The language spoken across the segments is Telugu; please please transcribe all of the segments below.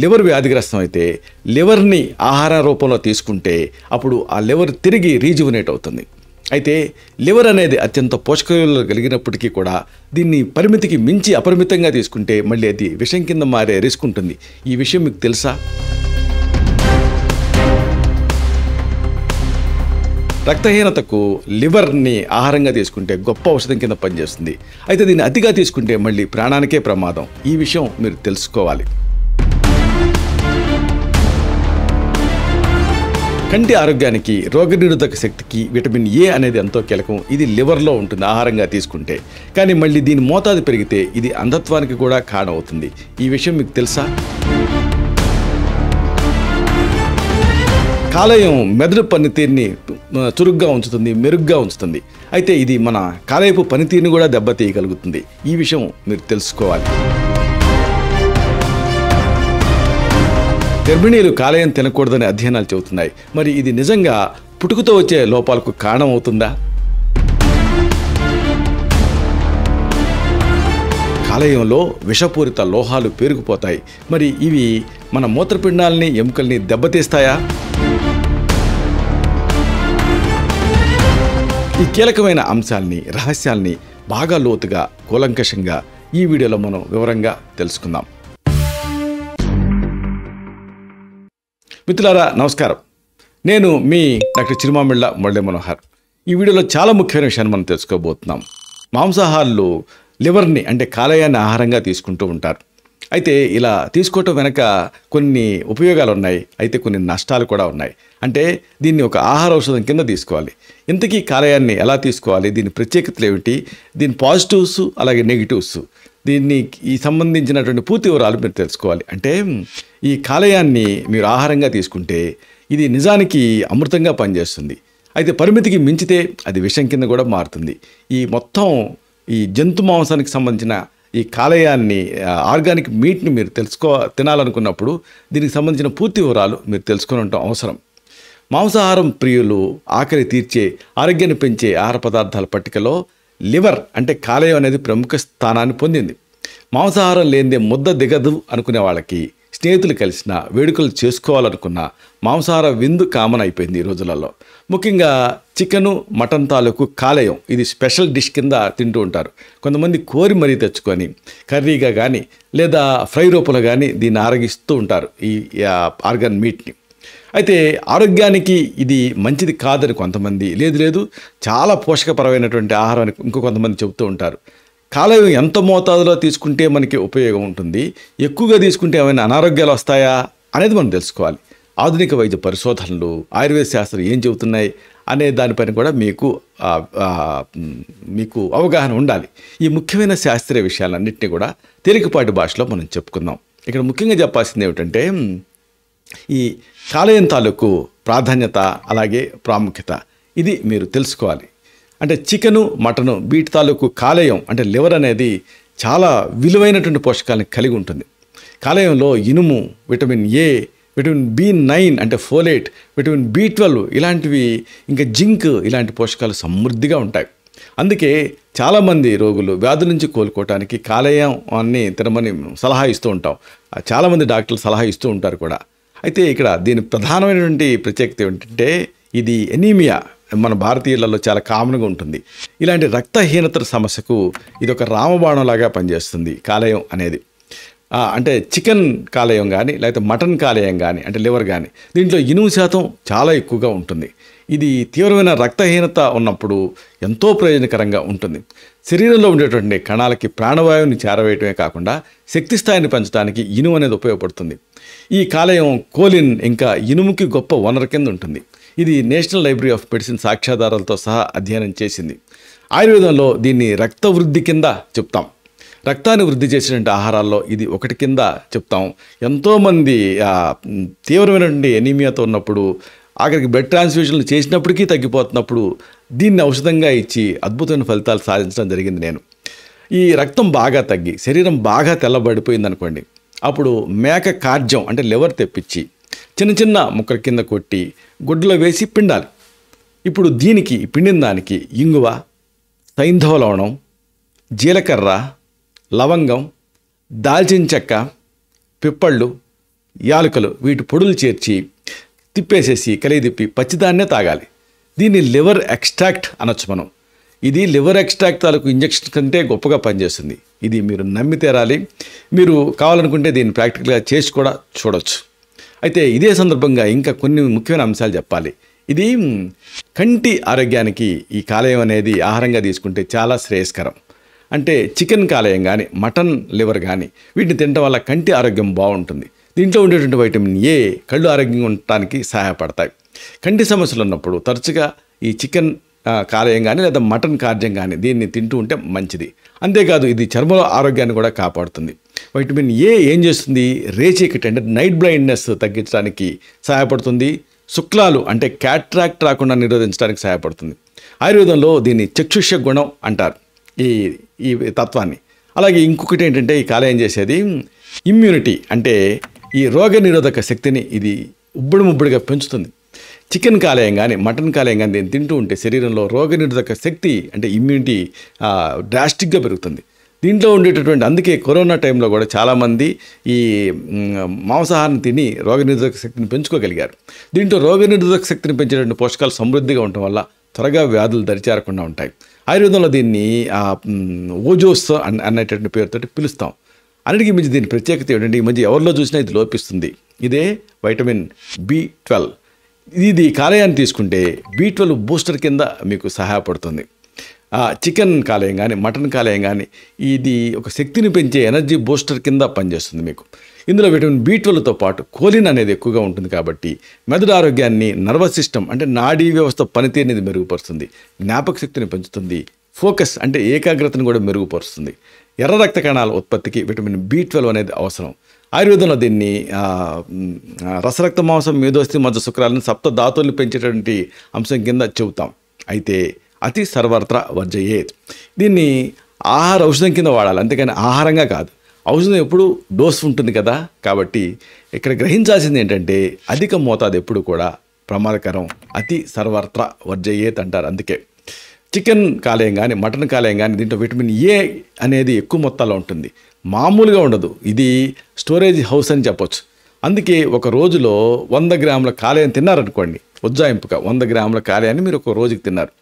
లివర్ వ్యాధిగ్రస్తం అయితే లివర్ని ఆహార రూపంలో తీసుకుంటే అప్పుడు ఆ లివర్ తిరిగి రీజువనేట్ అవుతుంది. అయితే లివర్ అనేది అత్యంత పోషక విలువలు కలిగినప్పటికీ కూడా దీన్ని పరిమితికి మించి అపరిమితంగా తీసుకుంటే మళ్ళీ అది విషం కింద మారే రిస్క్ ఉంటుంది. ఈ విషయం మీకు తెలుసా? రక్తహీనతకు లివర్ని ఆహారంగా తీసుకుంటే గొప్ప ఔషధం కింద పనిచేస్తుంది. అయితే దీన్ని అతిగా తీసుకుంటే మళ్ళీ ప్రాణానికే ప్రమాదం. ఈ విషయం మీరు తెలుసుకోవాలి. కంటి ఆరోగ్యానికి, రోగనిరోధక శక్తికి విటమిన్ ఏ అనేది ఎంతో కీలకం. ఇది లివర్లో ఉంటుంది ఆహారంగా తీసుకుంటే. కానీ మళ్ళీ దీని మోతాదు పెరిగితే ఇది అంధత్వానికి కూడా కారణమవుతుంది. ఈ విషయం మీకు తెలుసా? కాలేయం మెదడు పనితీరుని చురుగ్గా ఉంచుతుంది, మెరుగ్గా ఉంచుతుంది. అయితే ఇది మన కాలేయపు పనితీరుని కూడా దెబ్బతీయగలుగుతుంది. ఈ విషయం మీరు తెలుసుకోవాలి. గర్భిణీలు కాలేయం తినకూడదని అధ్యయనాలు చెబుతున్నాయి. మరి ఇది నిజంగా పుట్టుకతో వచ్చే లోపాలకు కారణం అవుతుందా? కాలేయంలో విషపూరిత లోహాలు పేరుకుపోతాయి. మరి ఇవి మన మూత్రపిండాలని, ఎముకల్ని దెబ్బతీస్తాయా? ఈ కీలకమైన అంశాల్ని, రహస్యాల్ని బాగా లోతుగా, కూలంకషంగా ఈ వీడియోలో మనం వివరంగా తెలుసుకుందాం. మిత్రులారా నమస్కారం. నేను మీ డాక్టర్ చిరుమామిళ్ళ మురళీ మనోహర్. ఈ వీడియోలో చాలా ముఖ్యమైన విషయాన్ని మనం తెలుసుకోబోతున్నాం. మాంసాహారులు లివర్ని అంటే కాలేయాన్ని ఆహారంగా తీసుకుంటూ ఉంటారు. అయితే ఇలా తీసుకోవటం వెనక కొన్ని ఉపయోగాలు ఉన్నాయి, అయితే కొన్ని నష్టాలు కూడా ఉన్నాయి. అంటే దీన్ని ఒక ఆహార ఔషధం కింద తీసుకోవాలి. ఇంతకీ కాలేయాన్ని ఎలా తీసుకోవాలి, దీని ప్రత్యేకతలు ఏమిటి, దీని పాజిటివ్స్ అలాగే నెగిటివ్స్, దీన్ని ఈ సంబంధించినటువంటి పూర్తి వివరాలు మీరు తెలుసుకోవాలి. అంటే ఈ కాలేయాన్ని మీరు ఆహారంగా తీసుకుంటే ఇది నిజానికి అమృతంగా పనిచేస్తుంది. అయితే పరిమితికి మించితే అది విషం కింద కూడా మారుతుంది. ఈ మొత్తం ఈ జంతు మాంసానికి సంబంధించిన ఈ కాలేయాన్ని, ఆర్గానిక్ మీట్ని మీరు తినాలనుకున్నప్పుడు దీనికి సంబంధించిన పూర్తి వివరాలు మీరు తెలుసుకుని ఉండటం అవసరం. మాంసాహారం ప్రియులు ఆకలి తీర్చే, ఆరోగ్యాన్ని పెంచే ఆహార పదార్థాల పట్టికలో లివర్ అంటే కాలేయం అనేది ప్రముఖ స్థానాన్ని పొందింది. మాంసాహారం లేనిదే ముద్ద దిగదు అనుకునే వాళ్ళకి, స్నేహితులు కలిసిన, వేడుకలు చేసుకోవాలనుకున్న మాంసాహార విందు కామన్ అయిపోయింది ఈ రోజులలో. ముఖ్యంగా చికెను, మటన్ తాలూకు కాలేయం ఇది స్పెషల్ డిష్ కింద తింటూ ఉంటారు. కొంతమంది కోరి మరీ తెచ్చుకొని కర్రీగా కానీ లేదా ఫ్రై రూపంలో కానీ దీన్ని ఆరగిస్తూ ఉంటారు ఈ ఆర్గాన్ మీట్ని. అయితే ఆరోగ్యానికి ఇది మంచిది కాదని కొంతమంది, లేదు చాలా పోషకపరమైనటువంటి ఆహారం అని ఇంకో కొంతమంది చెబుతూ ఉంటారు. కాలేయం ఎంత మోతాదులో తీసుకుంటే మనకి ఉపయోగం ఉంటుంది, ఎక్కువగా తీసుకుంటే ఏమైనా అనారోగ్యాలు వస్తాయా అనేది మనం తెలుసుకోవాలి. ఆధునిక వైద్య పరిశోధనలు, ఆయుర్వేద శాస్త్రం ఏం చెబుతున్నాయి అనే దానిపైన కూడా మీకు అవగాహన ఉండాలి. ఈ ముఖ్యమైన శాస్త్రీయ విషయాలన్నింటినీ కూడా తేలికపాటి భాషలో మనం చెప్పుకుందాం. ఇక్కడ ముఖ్యంగా చెప్పాల్సింది ఏమిటంటే ఈ కాలేయం తాలూకు ప్రాధాన్యత అలాగే ప్రాముఖ్యత ఇది మీరు తెలుసుకోవాలి. అంటే చికెను, మటను వీటి తాలూకు కాలేయం అంటే లివర్ అనేది చాలా విలువైనటువంటి పోషకాలను కలిగి ఉంటుంది. కాలేయంలో ఇనుము, విటమిన్ ఏ, విటమిన్ B9 అంటే ఫోలేట్, విటమిన్ B12 ఇలాంటివి, ఇంకా జింక్ ఇలాంటి పోషకాలు సమృద్ధిగా ఉంటాయి. అందుకే చాలామంది రోగులు వ్యాధుల నుంచి కోలుకోవటానికి కాలేయం అన్ని తినమని సలహా ఇస్తూ ఉంటాం. చాలామంది డాక్టర్లు సలహా ఇస్తూ ఉంటారు కూడా. అయితే ఇక్కడ దీని ప్రధానమైనటువంటి ప్రత్యేకత ఏమిటంటే ఇది ఎనీమియా మన భారతీయులలో చాలా కామన్గా ఉంటుంది. ఇలాంటి రక్తహీనత సమస్యకు ఇది ఒక రామబాణంలాగా పనిచేస్తుంది కాలేయం అనేది. అంటే చికెన్ కాలేయం కానీ లేకపోతే మటన్ కాలేయం కానీ అంటే లివర్ కానీ దీంట్లో ఇనుము శాతం చాలా ఎక్కువగా ఉంటుంది. ఇది తీవ్రమైన రక్తహీనత ఉన్నప్పుడు ఎంతో ప్రయోజనకరంగా ఉంటుంది. శరీరంలో ఉండేటువంటి కణాలకి ప్రాణవాయువుని చేరవేయటమే కాకుండా శక్తి స్థాయిని పెంచడానికి ఇనుము అనేది ఉపయోగపడుతుంది. ఈ కాలేయం కోలిన్ ఇంకా ఇనుముకి గొప్ప వనరు కింద ఉంటుంది. ఇది నేషనల్ లైబ్రరీ ఆఫ్ మెడిసిన్ సాక్ష్యాధారాలతో సహా అధ్యయనం చేసింది. ఆయుర్వేదంలో దీన్ని రక్త వృద్ధి కింద చెప్తాం. రక్తాన్ని వృద్ధి చేసినటువంటి ఆహారాల్లో ఇది ఒకటి కింద చెప్తాం. ఎంతోమంది తీవ్రమైనటువంటి ఎనీమియాతో ఉన్నప్పుడు ఆఖరికి బ్లడ్ ట్రాన్స్ఫ్యూజన్లు చేసినప్పటికీ తగ్గిపోతున్నప్పుడు దీన్ని ఔషధంగా ఇచ్చి అద్భుతమైన ఫలితాలు సాధించడం జరిగింది నేను. ఈ రక్తం బాగా తగ్గి శరీరం బాగా తెల్లబడిపోయింది అనుకోండి, అప్పుడు మేక కార్జం అంటే లివర్ తెప్పించి చిన్న చిన్న ముక్కల కింద కొట్టి గుడ్డలో వేసి పిండాలి. ఇప్పుడు దీనికి పిండిన దానికి ఇంగువ, సైంధవ లవణం, జీలకర్ర, లవంగం, దాల్చిన చెక్క, పిప్పళ్ళు, యాలకులు వీటి పొడులు చేర్చి తిప్పేసేసి కలిగి తిప్పి పచ్చిదాన్నే తాగాలి. దీన్ని లివర్ ఎక్స్ట్రాక్ట్ అనొచ్చు మనం. ఇది లివర్ ఎక్స్ట్రాక్ట్ తాలూకు ఇంజెక్షన్ కంటే గొప్పగా పనిచేస్తుంది. ఇది మీరు నమ్మి తీరాలి. మీరు కావాలనుకుంటే దీన్ని ప్రాక్టికల్గా చేసి కూడా చూడొచ్చు. అయితే ఇదే సందర్భంగా ఇంకా కొన్ని ముఖ్యమైన అంశాలు చెప్పాలి. ఇది కంటి ఆరోగ్యానికి ఈ కాలేయం అనేది ఆహారంగా తీసుకుంటే చాలా శ్రేయస్కరం. అంటే చికెన్ కాలేయం కానీ మటన్ లివర్ కానీ వీటిని తినడం వల్ల కంటి ఆరోగ్యం బాగుంటుంది. దీంట్లో ఉండేటువంటి వైటమిన్ ఏ కళ్ళు ఆరోగ్యంగా ఉండటానికి సహాయపడతాయి. కంటి సమస్యలు ఉన్నప్పుడు తరచుగా ఈ చికెన్ కాలేయం కానీ లేదా మటన్ కార్యం కానీ దీన్ని తింటూ ఉంటే మంచిది. అంతేకాదు ఇది చర్మ ఆరోగ్యాన్ని కూడా కాపాడుతుంది. వైటమిన్ ఏ ఏం చేస్తుంది? రేచీకటి అంటే నైట్ బ్లైండ్నెస్ తగ్గించడానికి సహాయపడుతుంది. శుక్లాలు అంటే క్యాట్రాక్ట్ రాకుండా నిరోధించడానికి సహాయపడుతుంది. ఆయుర్వేదంలో దీన్ని చక్షుష గుణం అంటారు ఈ ఈ తత్వాన్ని. అలాగే ఇంకొకటి ఏంటంటే ఈ కాలేయం చేసేది ఇమ్యూనిటీ అంటే ఈ రోగ నిరోధక శక్తిని ఇది ముబ్బడిగా పెంచుతుంది. చికెన్ కాలేయం కానీ మటన్ కాలేయం కానీ దీన్ని తింటూ ఉంటే శరీరంలో రోగనిరోధక శక్తి అంటే ఇమ్యూనిటీ డ్రాస్టిక్గా పెరుగుతుంది. దీంట్లో ఉండేటటువంటి అందుకే కరోనా టైంలో కూడా చాలామంది ఈ మాంసాహారం తిని రోగనిరోధక శక్తిని పెంచుకోగలిగారు. దీంట్లో రోగనిరోధక శక్తిని పెంచేటువంటి పోషకాలు సమృద్ధిగా ఉండటం వల్ల త్వరగా వ్యాధులు దరిచేరకుండా ఉంటాయి. ఆయుర్వేదంలో దీన్ని ఓజోస్ అనేటటువంటి పేరుతో పిలుస్తాం. అన్నిటికీ మించి దీని ప్రత్యేకత ఏంటంటే ఈ మధ్య ఎవరిలో చూసినా ఇది లోపిస్తుంది. ఇదే వైటమిన్ B12. ఇది కాలేయాన్ని తీసుకుంటే B12 బూస్టర్ కింద మీకు సహాయపడుతుంది. చికెన్ కాలేయం కానీ మటన్ కాలేయం కానీ ఇది ఒక శక్తిని పెంచే ఎనర్జీ బూస్టర్ కింద పనిచేస్తుంది మీకు. ఇందులో విటమిన్ B12తో పాటు కోలిన్ అనేది ఎక్కువగా ఉంటుంది కాబట్టి మెదడు ఆరోగ్యాన్ని, నర్వస్ సిస్టమ్ అంటే నాడీ వ్యవస్థ పనితీరుని మెరుగుపరుస్తుంది, జ్ఞాపక శక్తిని పెంచుతుంది, ఫోకస్ అంటే ఏకాగ్రతను కూడా మెరుగుపరుస్తుంది. ఎర్ర రక్త కణాల ఉత్పత్తికి విటమిన్ B12 అనేది అవసరం. ఆయుర్వేదంలో దీన్ని రసరక్త మాంసం, మేధోస్థి, మజ్జ, శుక్రాలను సప్త ధాతువులు పెంచేటువంటి అంశం కింద చెబుతాం. అయితే అతి సర్వత్రా వర్జయేత్. దీన్ని ఔషధం కింద వాడాలి, అంతేకాని ఆహారంగా కాదు. ఔషధం ఎప్పుడు డోస్ ఉంటుంది కదా, కాబట్టి ఇక్కడ గ్రహించాల్సింది ఏంటంటే అధిక మోతాదు ఎప్పుడు కూడా ప్రమాదకరం. అతి సర్వత్రా వర్జయేత్ అంటారు. అందుకే చికెన్ కాలేయం కానీ మటన్ కాలేయం కానీ దీంట్లో విటమిన్ ఏ అనేది ఎక్కువ మొత్తాల్లో ఉంటుంది, మామూలుగా ఉండదు. ఇది స్టోరేజ్ హౌస్ అని చెప్పొచ్చు. అందుకే ఒక రోజులో 100 గ్రాముల కాలేయం తిన్నారనుకోండి, ఉజ్జాయింపుగా 100 గ్రాముల కాలేయాన్ని మీరు ఒక రోజుకి తిన్నారు,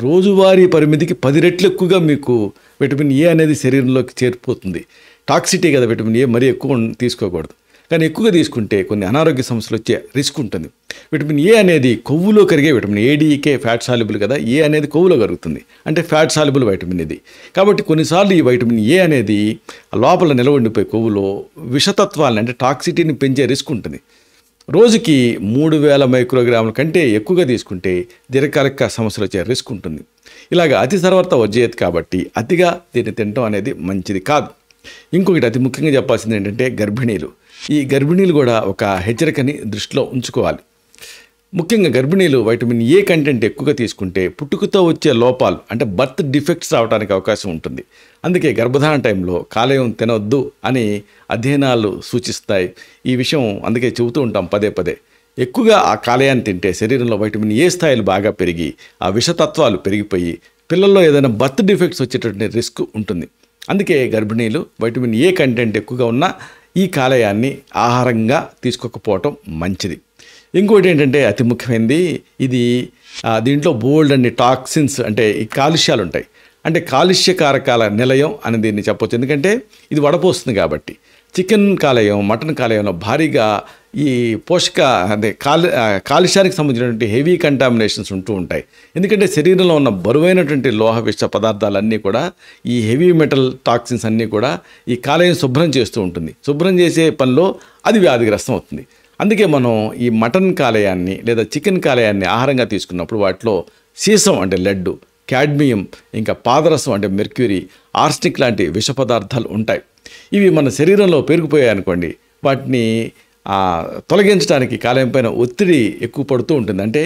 రోజువారీ పరిమితికి 10 రెట్లు ఎక్కువగా మీకు విటమిన్ ఏ అనేది శరీరంలోకి చేరిపోతుంది. టాక్సిటీ కదా విటమిన్ ఏ, మరీ ఎక్కువ తీసుకోకూడదు. కానీ ఎక్కువగా తీసుకుంటే కొన్ని అనారోగ్య సమస్యలు వచ్చే రిస్క్ ఉంటుంది. విటమిన్ ఏ అనేది కొవ్వులో కరిగే విటమిన్, ఏడీకే ఫ్యాట్ సాల్యుబుల్ కదా, ఏ అనేది కొవ్వులో కరుగుతుంది అంటే ఫ్యాట్ సాల్యుబుల్ వైటమిన్ ఇది. కాబట్టి కొన్నిసార్లు ఈ వైటమిన్ ఏ అనేది లోపల నిలవ ఉండిపోయి కొవ్వులో విషతత్వాలని అంటే టాక్సిటీని పెంచే రిస్క్ ఉంటుంది. రోజుకి 3000 మైక్రోగ్రాముల కంటే ఎక్కువగా తీసుకుంటే దీర్ఘకాలిక సమస్యలు వచ్చే రిస్క్ ఉంటుంది. ఇలాగ అతి సర్వత్రా వర్జయేత్ కాబట్టి అతిగా దీన్ని తినడం అనేది మంచిది కాదు. ఇంకొకటి అతి ముఖ్యంగా చెప్పాల్సింది ఏంటంటే గర్భిణీలు. ఈ గర్భిణీలు కూడా ఒక హెచ్చరికని దృష్టిలో ఉంచుకోవాలి. ముఖ్యంగా గర్భిణీలు వైటమిన్ ఏ కంటెంట్ ఎక్కువగా తీసుకుంటే పుట్టుకతో వచ్చే లోపాలు అంటే బర్త్ డిఫెక్ట్స్ రావడానికి అవకాశం ఉంటుంది. అందుకే గర్భధారణ టైంలో కాలేయం తినొద్దు అని అధ్యయనాలు సూచిస్తాయి. ఈ విషయం అందుకే చెబుతూ ఉంటాం పదే పదే. ఎక్కువగా ఆ కాలేయాన్ని తింటే శరీరంలో వైటమిన్ ఏ స్థాయిలు బాగా పెరిగి ఆ విషతత్వాలు పెరిగిపోయి పిల్లల్లో ఏదైనా బర్త్ డిఫెక్ట్స్ వచ్చేటటువంటి రిస్క్ ఉంటుంది. అందుకే గర్భిణీలు వైటమిన్ ఏ కంటెంట్ ఎక్కువగా ఉన్న ఈ కాలేయాన్ని ఆహారంగా తీసుకోకపోవటం మంచిది. ఇంకోటి ఏంటంటే అతి ముఖ్యమైనది ఇది దీంట్లో బోల్డ్ అన్ని టాక్సిన్స్ అంటే ఈ కాలుష్యాలు ఉంటాయి. అంటే కాలుష్యకారకాల నిలయం అని దీన్ని చెప్పొచ్చు. ఎందుకంటే ఇది వడపోస్తుంది కాబట్టి. చికెన్ కాలేయం మటన్ కాలేయంలో భారీగా ఈ పోషక అదే కాలుష్యానికి సంబంధించినటువంటి హెవీ కంటామినేషన్స్ ఉంటూ ఉంటాయి. ఎందుకంటే శరీరంలో ఉన్న బరువైనటువంటి లోహ విష పదార్థాలన్నీ కూడా ఈ హెవీ మెటల్ టాక్సిన్స్ అన్నీ కూడా ఈ కాలేయం శుభ్రం చేస్తూ ఉంటుంది. శుభ్రం చేసే పనిలో అది వ్యాధిగ్రస్తం అవుతుంది. అందుకే మనం ఈ మటన్ కాలేయాన్ని లేదా చికెన్ కాలేయాన్ని ఆహారంగా తీసుకున్నప్పుడు వాటిలో సీసం అంటే లెడ్, క్యాడ్మియం, ఇంకా పాదరసం అంటే మెర్క్యూరీ, ఆర్సెనిక్ లాంటి విష పదార్థాలు ఉంటాయి. ఇవి మన శరీరంలో పెరిగిపోయాయి అనుకోండి, వాటిని తొలగించడానికి కాలేయం పైన ఒత్తిడి ఎక్కువ పడుతూ ఉంటుంది. అంటే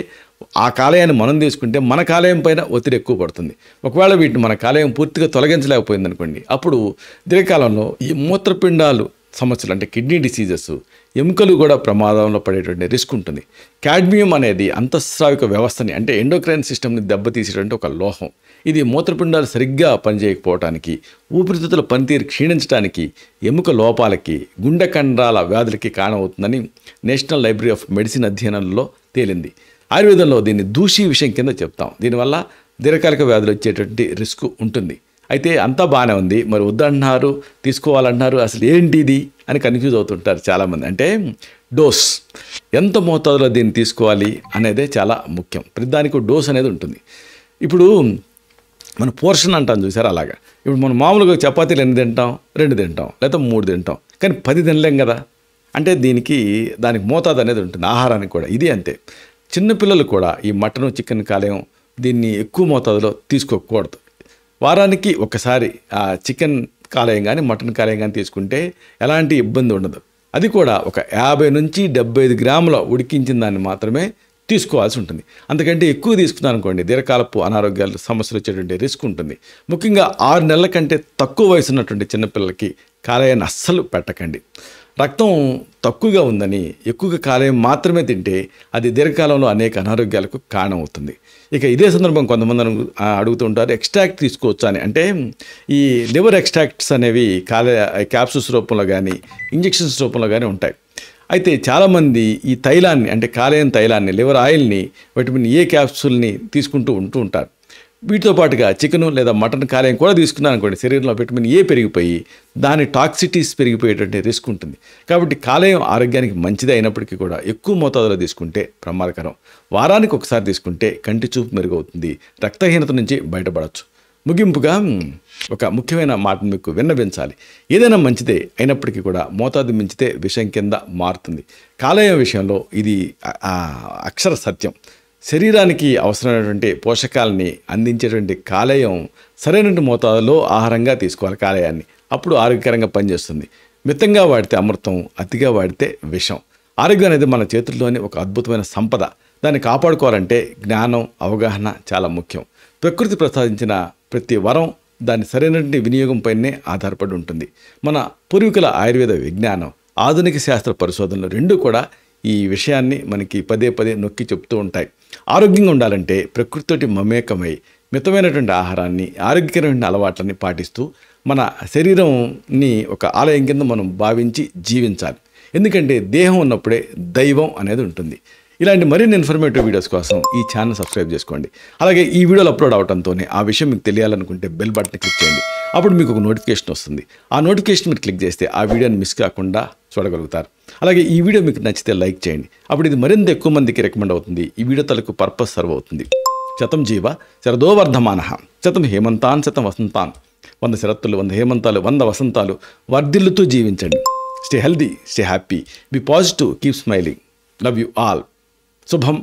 ఆ కాలేయాన్ని మనం తీసుకుంటే మన కాలేయం పైన ఒత్తిడి ఎక్కువ పడుతుంది. ఒకవేళ వీటిని మన కాలేయం పూర్తిగా తొలగించలేకపోయింది అనుకోండి, అప్పుడు దీర్ఘకాలంలో ఈ మూత్రపిండాలు సమస్యలు అంటే కిడ్నీ డిసీజెస్, ఎముకలు కూడా ప్రమాదంలో పడేటువంటి రిస్క్ ఉంటుంది. కాడ్మియం అనేది అంతఃస్రావిక వ్యవస్థని అంటే ఎండోక్రైన్ సిస్టమ్ని దెబ్బతీసేటువంటి ఒక లోహం. ఇది మూత్రపిండాలు సరిగ్గా పనిచేయకపోవటానికి, ఊపిరితిత్తుల పనితీరు క్షీణించడానికి, ఎముక లోపాలకి, గుండె కండరాల వ్యాధులకి కారణమవుతుందని నేషనల్ లైబ్రరీ ఆఫ్ మెడిసిన్ అధ్యయనంలో తేలింది. ఆయుర్వేదంలో దీన్ని దూషి విషయం కింద చెప్తాం. దీనివల్ల దీర్ఘకాలిక వ్యాధులు వచ్చేటువంటి రిస్క్ ఉంటుంది. అయితే అంతా బాగానే ఉంది, మరి వద్దంటున్నారు, తీసుకోవాలంటున్నారు, అసలు ఏంటి ఇది అని కన్ఫ్యూజ్ అవుతుంటారు చాలామంది. అంటే డోస్, ఎంత మోతాదులో దీన్ని తీసుకోవాలి అనేదే చాలా ముఖ్యం. ప్రతిదానికి డోస్ అనేది ఉంటుంది. ఇప్పుడు మన పోర్షన్ అంటాం చూసారా, అలాగా ఇప్పుడు మనం మామూలుగా చపాతీలు ఎన్ని తింటాం, 2 తింటాం లేదా 3 తింటాం, కానీ 10 తినలేం కదా. అంటే దానికి మోతాదు అనేది ఉంటుంది. ఆహారానికి కూడా ఇది అంతే. చిన్నపిల్లలు కూడా ఈ మటన్, చికెన్ కాలేయం దీన్ని ఎక్కువ మోతాదులో తీసుకోకూడదు. వారానికి ఒకసారి ఆ చికెన్ కాలేయం కానీ మటన్ కాలేయం కానీ తీసుకుంటే ఎలాంటి ఇబ్బంది ఉండదు. అది కూడా ఒక 50 నుంచి 75 గ్రాముల ఉడికించిన దాన్ని మాత్రమే తీసుకోవాల్సి ఉంటుంది. అంతకంటే ఎక్కువ తీసుకున్నాను అనుకోండి, దీర్ఘకాలపు అనారోగ్యాలు సమస్యలు వచ్చేటువంటి రిస్క్ ఉంటుంది. ముఖ్యంగా 6 నెలల కంటే తక్కువ వయసు ఉన్నటువంటి చిన్నపిల్లలకి కాలేయాన్ని అస్సలు పెట్టకండి. రక్తం తక్కువగా ఉందని ఎక్కువగా కాలేయం మాత్రమే తింటే అది దీర్ఘకాలంలో అనేక అనారోగ్యాలకు కారణమవుతుంది. ఇక ఇదే సందర్భం కొంతమంది అడుగుతూ ఉంటారు, ఎక్స్ట్రాక్ట్ తీసుకోవచ్చు అని. అంటే ఈ లివర్ ఎక్స్ట్రాక్ట్స్ అనేవి క్యాప్సూల్స్ రూపంలో కానీ ఇంజెక్షన్స్ రూపంలో కానీ ఉంటాయి. అయితే చాలామంది ఈ తైలాన్ని అంటే కాలేయం తైలాన్ని, లివర్ ఆయిల్ని, విటమిన్ ఏ క్యాప్సూల్ని తీసుకుంటూ ఉంటారు. వీటితో పాటుగా చికెను లేదా మటన్ కాలేయం కూడా తీసుకున్నాను అనుకోండి, శరీరంలో విటమిన్ ఏ పెరిగిపోయి దాని టాక్సిటీస్ పెరిగిపోయేటువంటి రిస్క్ ఉంటుంది. కాబట్టి కాలేయం ఆరోగ్యానికి మంచిది అయినప్పటికీ కూడా ఎక్కువ మోతాదులో తీసుకుంటే ప్రమాదకరం. వారానికి ఒకసారి తీసుకుంటే కంటి చూపు మెరుగవుతుంది, రక్తహీనత నుంచి బయటపడవచ్చు. ముగింపుగా ఒక ముఖ్యమైన మాట మీకు విన్నవించాలి. ఏదైనా మంచిదే అయినప్పటికీ కూడా మోతాదు మించితే విషం కింద మారుతుంది. కాలేయం విషయంలో ఇది అక్షర సత్యం. శరీరానికి అవసరమైనటువంటి పోషకాలని అందించేటువంటి కాలేయం సరైన మోతాదులో ఆహారంగా తీసుకోవాలి కాలేయాన్ని. అప్పుడు ఆరోగ్యకరంగా పనిచేస్తుంది. మితంగా వాడితే అమృతం, అతిగా వాడితే విషం. ఆరోగ్యం అనేది మన చేతుల్లోని ఒక అద్భుతమైన సంపద. దాన్ని కాపాడుకోవాలంటే జ్ఞానం, అవగాహన చాలా ముఖ్యం. ప్రకృతి ప్రసాదించిన ప్రతి వరం దాని సరైనటువంటి వినియోగంపైనే ఆధారపడి ఉంటుంది. మన పూర్వీకుల ఆయుర్వేద విజ్ఞానం, ఆధునిక శాస్త్ర పరిశోధనలు రెండూ కూడా ఈ విషయాన్ని మనకి పదే పదే నొక్కి చెప్తూ ఉంటాయి. ఆరోగ్యంగా ఉండాలంటే ప్రకృతితోటి మమేకమై మితమైనటువంటి ఆహారాన్ని, ఆరోగ్యకరమైన అలవాట్లని పాటిస్తూ మన శరీరంని ఒక ఆలయం కింద మనం భావించి జీవించాలి. ఎందుకంటే దేహం ఉన్నప్పుడే దైవం అనేది ఉంటుంది. ఇలాంటి మరిన్ని ఇన్ఫర్మేటివ్ వీడియోస్ కోసం ఈ ఛానల్ సబ్స్క్రైబ్ చేసుకోండి. అలాగే ఈ వీడియోలు అప్లోడ్ అవడంతోనే ఆ విషయం మీకు తెలియాలనుకుంటే బెల్ బటన్ క్లిక్ చేయండి. అప్పుడు మీకు ఒక నోటిఫికేషన్ వస్తుంది. ఆ నోటిఫికేషన్ మీరు క్లిక్ చేస్తే ఆ వీడియోని మిస్ కాకుండా చూడగలుగుతారు. అలాగే ఈ వీడియో మీకు నచ్చితే లైక్ చేయండి. అప్పుడు ఇది మరింత ఎక్కువ మందికి రికమెండ్ అవుతుంది. ఈ వీడియో తలకు పర్పస్ సర్వ్ అవుతుంది. శతం జీవ శరదో వర్ధమానః, శతం హేమంతాన్ శతం వసంతాన్. 100 శరత్తులు, 100 హేమంతాలు, 100 వసంతాలు వర్ధిల్లుతూ జీవించండి. Stay healthy, stay happy, be positive, keep smiling. Love you all. శుభం.